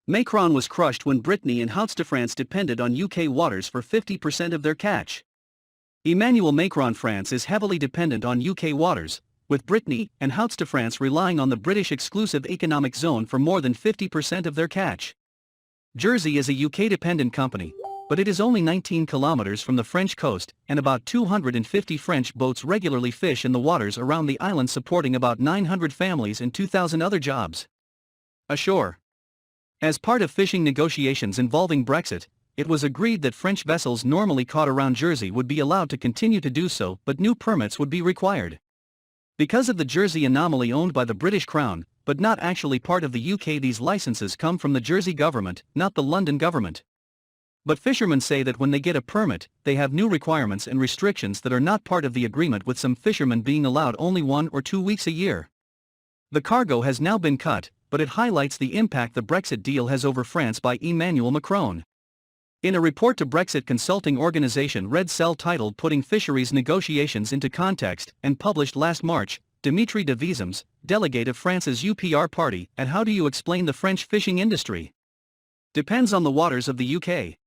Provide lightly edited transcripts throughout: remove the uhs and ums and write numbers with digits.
Macron was crushed when Brittany and Hauts-de-France depended on UK waters for 50% of their catch. EMMANUEL Macron France is heavily dependent on UK waters, with Brittany and Hauts-de-France relying on the British exclusive economic zone for more than 50% of their catch. Jersey is a UK-dependent company, but it is only 19 kilometers from the French coast, and about 250 French boats regularly fish in the waters around the island, supporting about 900 families and 2,000 other jobs. Ashore. As part of fishing negotiations involving Brexit, it was agreed that French vessels normally caught around Jersey would be allowed to continue to do so, but new permits would be required. Because of the Jersey anomaly owned by the British Crown, but not actually part of the UK, these licenses come from the Jersey government, not the London government. But fishermen say that when they get a permit, they have new requirements and restrictions that are not part of the agreement, with some fishermen being allowed only 1 or 2 weeks a year. The cargo has now been cut, but it highlights the impact the Brexit deal has over France by Emmanuel Macron. In a report to Brexit consulting organization Red Cell titled "Putting Fisheries Negotiations into Context" and published last March, Dimitri de Viesmes, delegate of France's UPR party, at How Do You Explain the French Fishing Industry? Depends on the waters of the UK.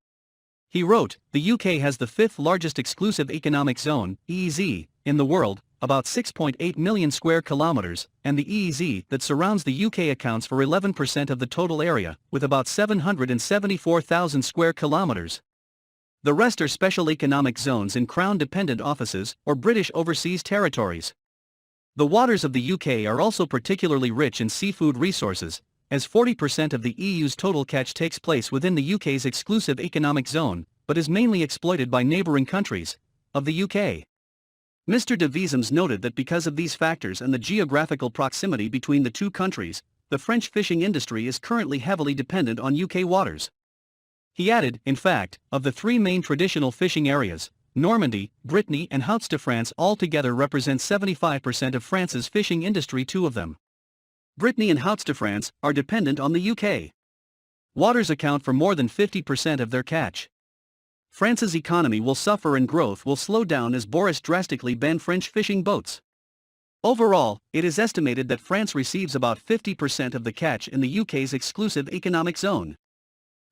He wrote, the UK has the 5th largest exclusive economic zone, EEZ, in the world, about 6.8 million square kilometers, and the EEZ that surrounds the UK accounts for 11% of the total area, with about 774,000 square kilometers. The rest are special economic zones in Crown-dependent offices or British overseas territories. The waters of the UK are also particularly rich in seafood resources, as 40% of the EU's total catch takes place within the UK's exclusive economic zone, but is mainly exploited by neighbouring countries of the UK. Mr. de Viesmes noted that because of these factors and the geographical proximity between the two countries, the French fishing industry is currently heavily dependent on UK waters. He added, in fact, of the 3 main traditional fishing areas, Normandy, Brittany and Hauts-de-France altogether represent 75% of France's fishing industry. 2 of them, Brittany and Hauts-de-France, are dependent on the UK. Waters account for more than 50% of their catch. France's economy will suffer and growth will slow down as Boris drastically banned French fishing boats. Overall, it is estimated that France receives about 50% of the catch in the UK's exclusive economic zone.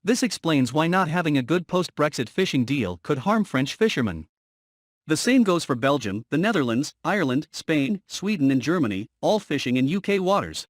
This explains why not having a good post-Brexit fishing deal could harm French fishermen. The same goes for Belgium, the Netherlands, Ireland, Spain, Sweden and Germany, all fishing in UK waters.